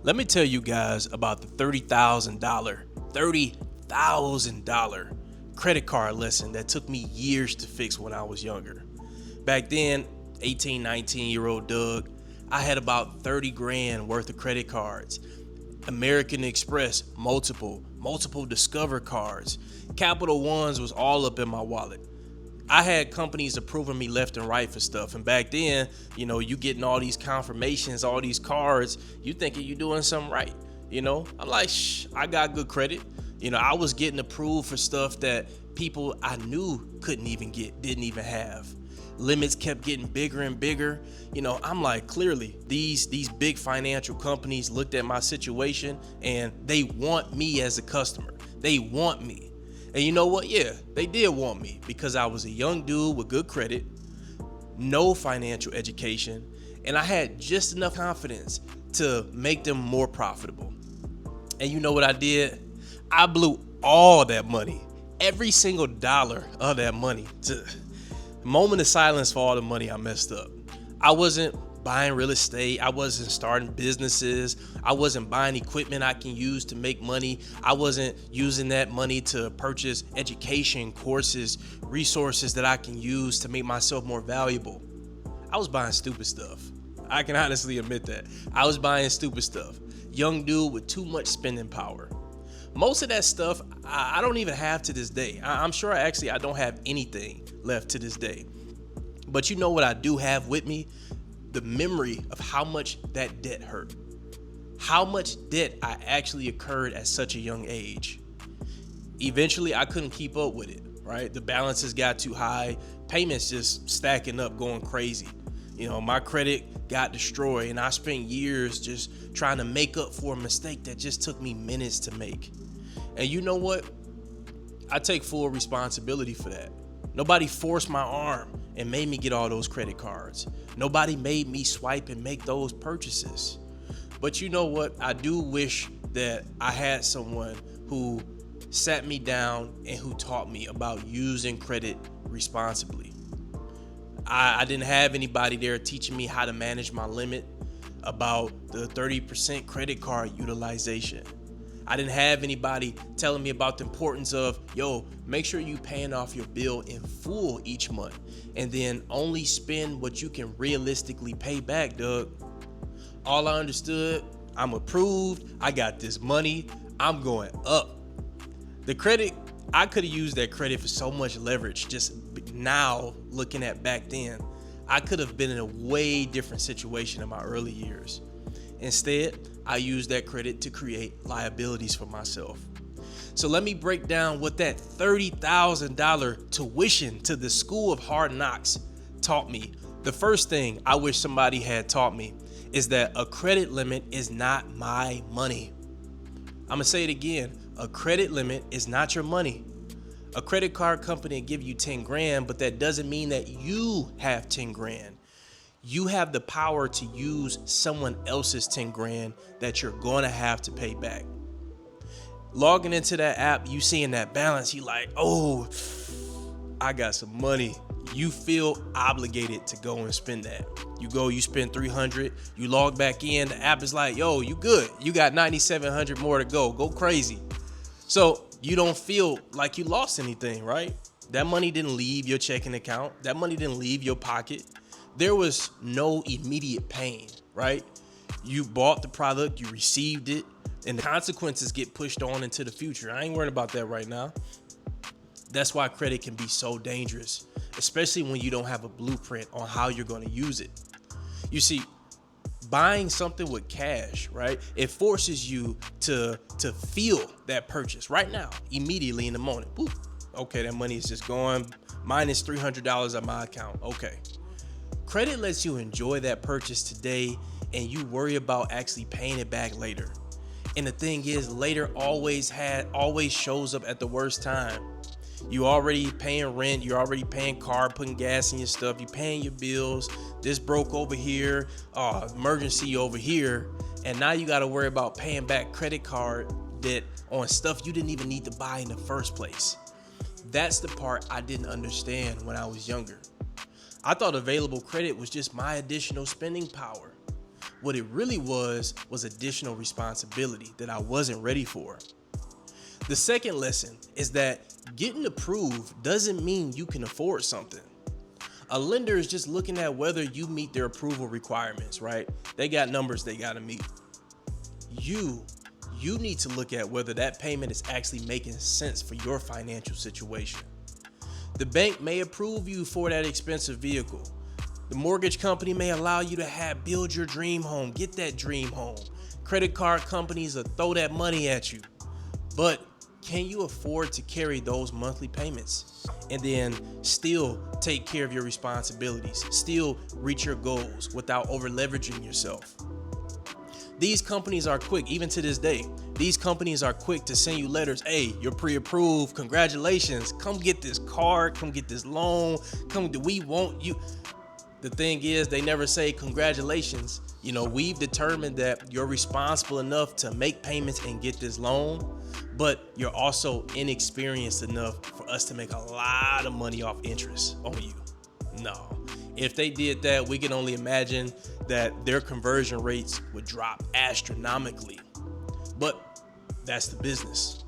Let me tell you guys about the $30,000 credit card lesson that took me years to fix when I was younger. Back then, 18, 19-year-old Doug, I had about 30 grand worth of credit cards. American Express, multiple Discover cards. Capital Ones was all up in my wallet. I had companies approving me left and right for stuff. And back then, you getting all these confirmations, all these cards, you thinking you doing something right. I'm like, I got good credit. I was getting approved for stuff that people I knew couldn't even get, didn't even have. Limits kept getting bigger and bigger. I'm like, clearly these big financial companies looked at my situation and they want me as a customer. They want me. And you know what? Yeah, they did want me because I was a young dude with good credit, no financial education, and I had just enough confidence to make them more profitable. And you know what I did? I blew all that money, every single dollar of that money. Moment of silence for all the money I messed up. I wasn't buying real estate. I wasn't starting businesses. I wasn't buying equipment I can use to make money. I wasn't using that money to purchase education, courses, resources that I can use to make myself more valuable. I was buying stupid stuff. I can honestly admit that. I was buying stupid stuff. Young dude with too much spending power. Most of that stuff I don't even have to this day. I'm sure I don't have anything left to this day. But you know what I do have with me? The memory of how much that debt hurt. How much debt I actually incurred at such a young age. Eventually, I couldn't keep up with it, right? The balances got too high. Payments just stacking up, going crazy. My credit got destroyed and I spent years just trying to make up for a mistake that just took me minutes to make. And you know what? I take full responsibility for that. Nobody forced my arm and made me get all those credit cards. Nobody made me swipe and make those purchases. But you know what? I do wish that I had someone who sat me down and who taught me about using credit responsibly. I didn't have anybody there teaching me how to manage my limit, about the 30% credit card utilization. I didn't have anybody telling me about the importance of, make sure you paying off your bill in full each month and then only spend what you can realistically pay back, Doug. All I understood, I'm approved, I got this money, I'm going up. The credit, I could have used that credit for so much leverage. Just now looking at back then, I could have been in a way different situation in my early years. Instead, I used that credit to create liabilities for myself. So let me break down what that $30,000 tuition to the School of Hard Knocks taught me. The first thing I wish somebody had taught me is that a credit limit is not my money. I'm gonna say it again. A credit limit is not your money. A credit card company will give you 10 grand, but that doesn't mean that you have 10 grand. You have the power to use someone else's 10 grand that you're going to have to pay back. Logging into that app, you seeing that balance, you like, oh, I got some money. You feel obligated to go and spend that. You go, you spend 300, you log back in, the app is like, yo, you good. You got 9,700 more to go. Go crazy. So you don't feel like you lost anything, right? That money didn't leave your checking account. That money didn't leave your pocket. There was no immediate pain, right? You bought the product, you received it, and the consequences get pushed on into the future. I ain't worried about that right now. That's why credit can be so dangerous, especially when you don't have a blueprint on how you're going to use it. You see, buying something with cash, right? It forces you to feel that purchase right now, immediately in the moment. Ooh, okay, that money is just going minus $300 on my account. Okay. Credit lets you enjoy that purchase today and you worry about actually paying it back later. And the thing is, later always shows up at the worst time. You already paying rent, you're already paying car, putting gas in your stuff, you paying your bills, this broke over here, emergency over here, and now you gotta worry about paying back credit card debt on stuff you didn't even need to buy in the first place. That's the part I didn't understand when I was younger. I thought available credit was just my additional spending power. What it really was additional responsibility that I wasn't ready for. The second lesson is that getting approved doesn't mean you can afford something. A lender is just looking at whether you meet their approval requirements, right? They got numbers they gotta meet. You need to look at whether that payment is actually making sense for your financial situation. The bank may approve you for that expensive vehicle. The mortgage company may allow you to build your dream home, get that dream home. Credit card companies will throw that money at you. But can you afford to carry those monthly payments and then still take care of your responsibilities, still reach your goals without over leveraging yourself? These companies are quick, even to this day. These companies are quick to send you letters. Hey, you're pre-approved. Congratulations. Come get this card. Come get this loan. We want you. The thing is, they never say congratulations. We've determined that you're responsible enough to make payments and get this loan, but you're also inexperienced enough for us to make a lot of money off interest on you. No. If they did that, we can only imagine that their conversion rates would drop astronomically. But that's the business.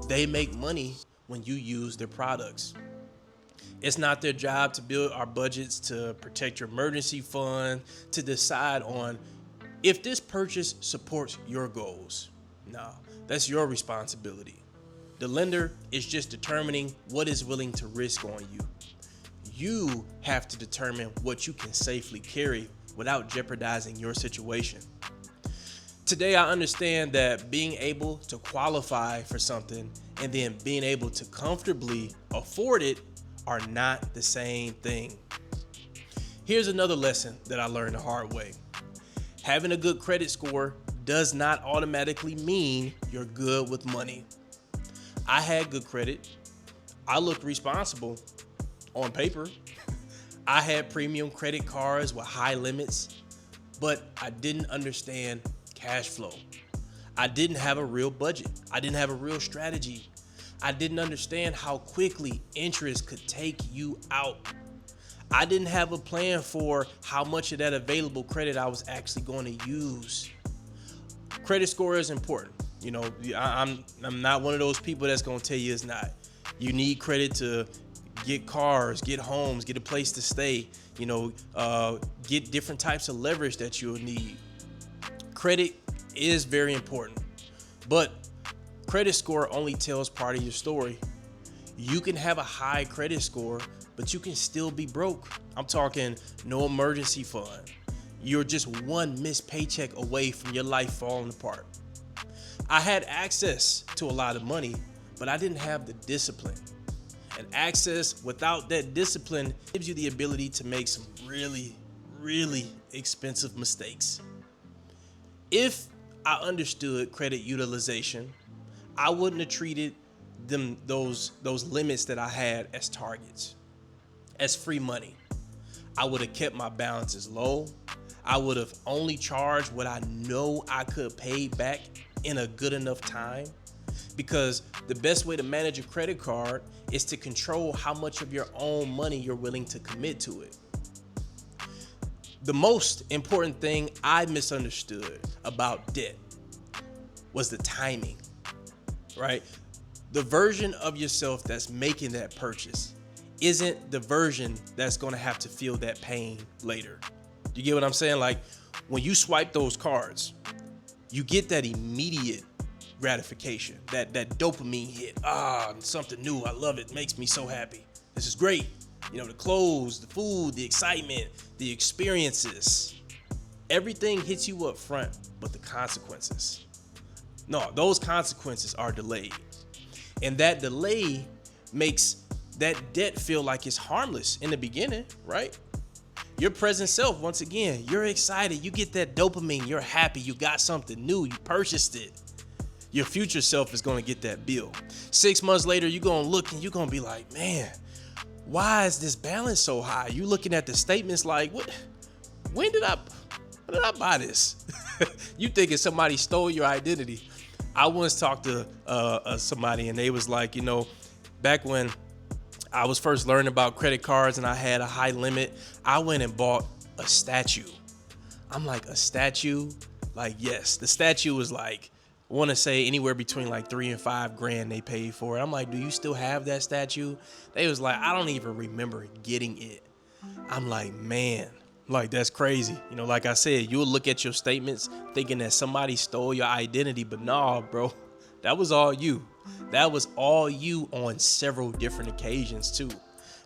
They make money when you use their products. It's not their job to build our budgets, to protect your emergency fund, to decide on if this purchase supports your goals. No, that's your responsibility. The lender is just determining what is willing to risk on you. You have to determine what you can safely carry without jeopardizing your situation. Today, I understand that being able to qualify for something and then being able to comfortably afford it are not the same thing. Here's another lesson that I learned the hard way. Having a good credit score does not automatically mean you're good with money. I had good credit. I looked responsible on paper. I had premium credit cards with high limits, but I didn't understand cash flow. I didn't have a real budget. I didn't have a real strategy. I didn't understand how quickly interest could take you out. I didn't have a plan for how much of that available credit I was actually going to use. Credit score is important. I'm not one of those people that's going to tell you it's not. You need credit to get cars, get homes, get a place to stay, get different types of leverage that you'll need. Credit is very important, but credit score only tells part of your story. You can have a high credit score, but you can still be broke. I'm talking no emergency fund. You're just one missed paycheck away from your life falling apart. I had access to a lot of money, but I didn't have the discipline. And access without that discipline gives you the ability to make some really, really expensive mistakes. If I understood credit utilization, I wouldn't have treated those limits that I had as targets, as free money. I would have kept my balances low. I would have only charged what I know I could pay back in a good enough time. Because the best way to manage a credit card is to control how much of your own money you're willing to commit to it. The most important thing I misunderstood about debt was the timing, right? The version of yourself that's making that purchase isn't the version that's going to have to feel that pain later. You get what I'm saying? Like when you swipe those cards, you get that immediate gratification, that dopamine hit. Something new. I love it. Makes me so happy. This is great. The clothes, the food, the excitement, the experiences. Everything hits you up front, but the consequences. No, those consequences are delayed. And that delay makes that debt feel like it's harmless in the beginning, right? Your present self, once again, you're excited. You get that dopamine. You're happy. You got something new. You purchased it. Your future self is going to get that bill. 6 months later, you're going to look and you're going to be like, man, why is this balance so high? You looking at the statements like, what? When did I buy this? You thinking somebody stole your identity. I once talked to somebody and they was like, back when I was first learning about credit cards and I had a high limit, I went and bought a statue. I'm like, a statue? Like, yes, the statue was like, I want to say anywhere between like 3 and 5 grand they paid for it. I'm like, do you still have that statue? They was like, I don't even remember getting it. I'm like, man, like that's crazy. You know, like I said, you'll look at your statements thinking that somebody stole your identity, but nah, bro, that was all you. That was all you on several different occasions too.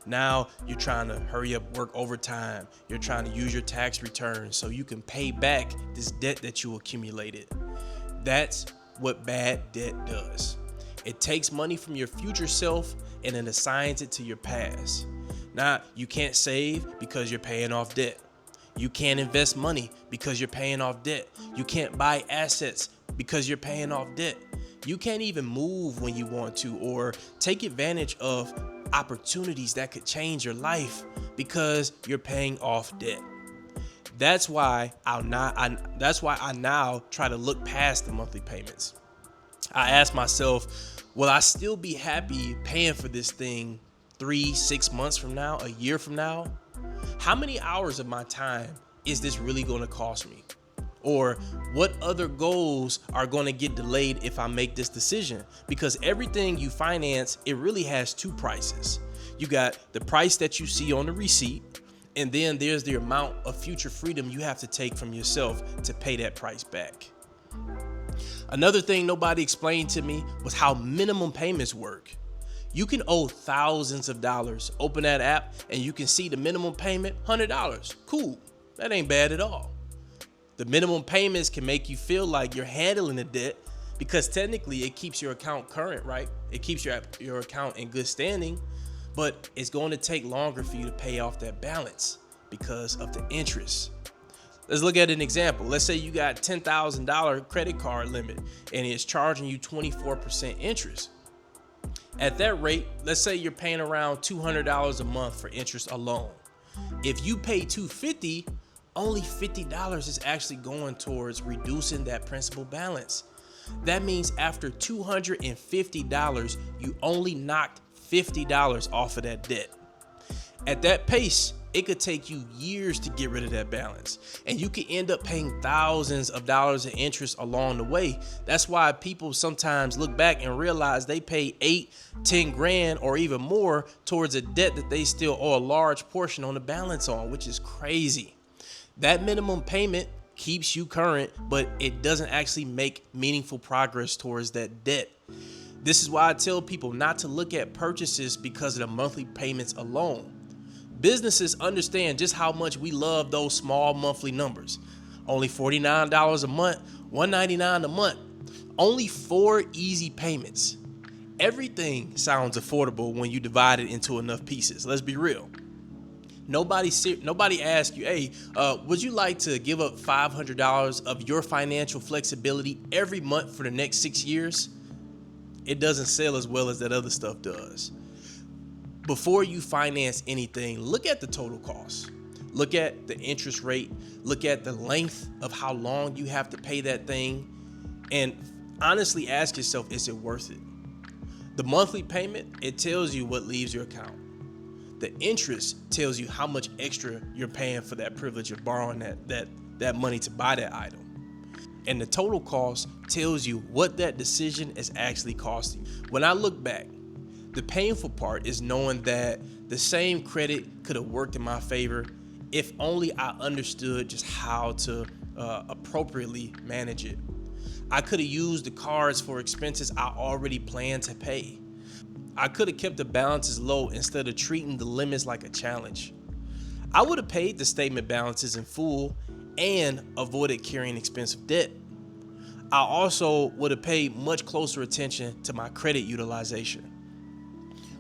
Now you're trying to hurry up, work overtime. You're trying to use your tax returns so you can pay back this debt that you accumulated. That's what bad debt does. It takes money from your future self and then assigns it to your past. Now, you can't save because you're paying off debt. You can't invest money because you're paying off debt. You can't buy assets because you're paying off debt. You can't even move when you want to or take advantage of opportunities that could change your life because you're paying off debt. That's why I now try to look past the monthly payments. I ask myself, will I still be happy paying for this thing 3-6 months from now, a year from now? How many hours of my time is this really going to cost me? Or what other goals are going to get delayed if I make this decision? Because everything you finance, it really has two prices. You got the price that you see on the receipt, and then there's the amount of future freedom you have to take from yourself to pay that price back. Another thing nobody explained to me was how minimum payments work. You can owe thousands of dollars. Open that app and you can see the minimum payment, $100. Cool. That ain't bad at all. The minimum payments can make you feel like you're handling the debt because technically it keeps your account current, right? It keeps your account in good standing, but it's going to take longer for you to pay off that balance because of the interest. Let's look at an example. Let's say you got $10,000 credit card limit and it's charging you 24% interest. At that rate, let's say you're paying around $200 a month for interest alone. If you pay $250, only $50 is actually going towards reducing that principal balance. That means after $250, you only knocked $50 off of that debt. At that pace, it could take you years to get rid of that balance, and you could end up paying thousands of dollars in interest along the way. That's why people sometimes look back and realize they pay 8-10 grand or even more towards a debt that they still owe a large portion on the balance on, which is crazy. That minimum payment keeps you current, but it doesn't actually make meaningful progress towards that debt. This is why I tell people not to look at purchases because of the monthly payments alone. Businesses understand just how much we love those small monthly numbers. Only $49 a month, $199 a month, only 4 easy payments. Everything sounds affordable when you divide it into enough pieces. Let's be real. Nobody asks you, hey, would you like to give up $500 of your financial flexibility every month for the next 6 years? It doesn't sell as well as that other stuff does. Before you finance anything, look at the total cost. Look at the interest rate. Look at the length of how long you have to pay that thing. And honestly ask yourself, is it worth it? The monthly payment, it tells you what leaves your account. The interest tells you how much extra you're paying for that privilege of borrowing that money to buy that item. And the total cost tells you what that decision is actually costing. When I look back, the painful part is knowing that the same credit could have worked in my favor if only I understood just how to appropriately manage it. I could have used the cards for expenses I already planned to pay. I could have kept the balances low instead of treating the limits like a challenge. I would have paid the statement balances in full and avoided carrying expensive debt. I also would have paid much closer attention to my credit utilization.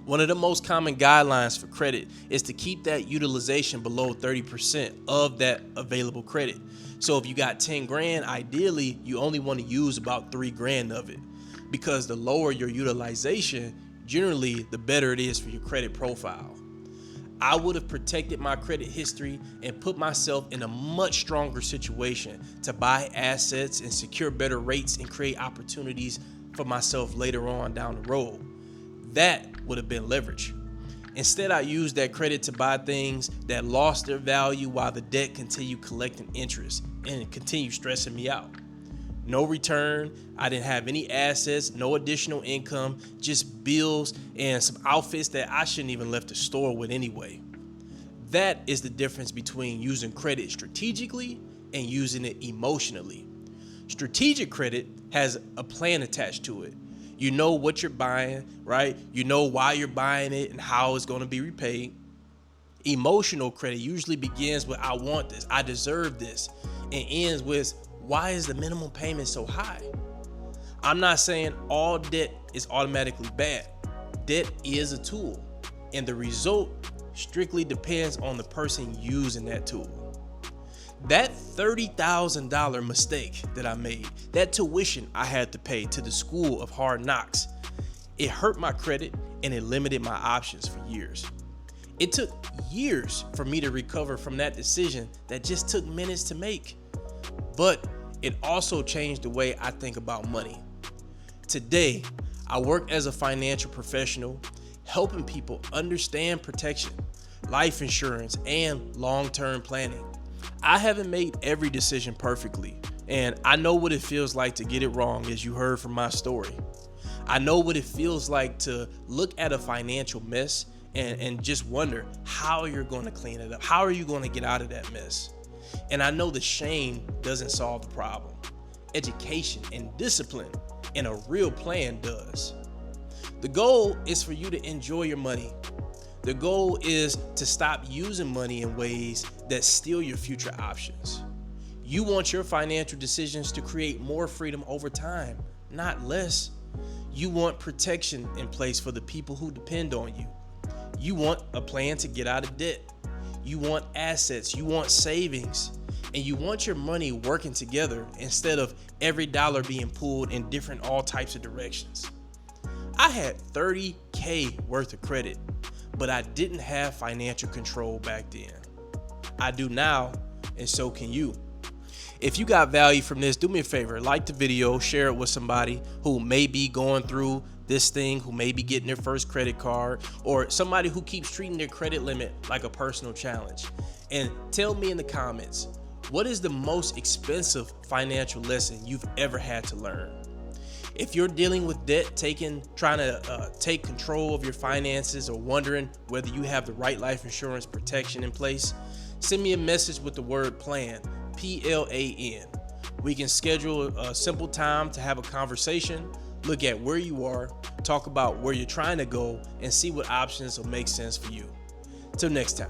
One of the most common guidelines for credit is to keep that utilization below 30% of that available credit. So if you got 10 grand, ideally you only want to use about 3 grand of it, because the lower your utilization, generally the better it is for your credit profile. I would have protected my credit history and put myself in a much stronger situation to buy assets and secure better rates and create opportunities for myself later on down the road. That would have been leverage. Instead, I used that credit to buy things that lost their value while the debt continued collecting interest. and continue stressing me out. No return, I didn't have any assets, no additional income, just bills and some outfits that I shouldn't even left the store with anyway. That is the difference between using credit strategically and using it emotionally. Strategic credit has a plan attached to it. You know what you're buying, right? You know why you're buying it and how it's going to be repaid. Emotional credit usually begins with I want this, I deserve this, and ends with why is the minimum payment so high? I'm not saying all debt is automatically bad. Debt is a tool, and the result strictly depends on the person using that tool. That $30,000 mistake that I made, that tuition I had to pay to the school of hard knocks, it hurt my credit and it limited my options for years. It took years for me to recover from that decision that just took minutes to make. But it also changed the way I think about money. Today, I work as a financial professional, helping people understand protection, life insurance, and long-term planning. I haven't made every decision perfectly, and I know what it feels like to get it wrong, as you heard from my story. I know what it feels like to look at a financial mess and just wonder how you're going to clean it up. How are you going to get out of that mess? And I know the shame doesn't solve the problem. Education and discipline and a real plan does. The goal is for you to enjoy your money. The goal is to stop using money in ways that steal your future options. You want your financial decisions to create more freedom over time, not less. You want protection in place for the people who depend on you. You want a plan to get out of debt. You want assets, you want savings, and you want your money working together instead of every dollar being pulled in different all types of directions. I had $30,000 worth of credit, but I didn't have financial control back then. I do now, and so can you. If you got value from this, do me a favor, like the video, share it with somebody who may be going through this thing, who may be getting their first credit card, or somebody who keeps treating their credit limit like a personal challenge. And tell me in the comments, what is the most expensive financial lesson you've ever had to learn? If you're dealing with debt, trying to take control of your finances, or wondering whether you have the right life insurance protection in place, send me a message with the word PLAN, PLAN. We can schedule a simple time to have a conversation, look at where you are, talk about where you're trying to go, and see what options will make sense for you. Till next time.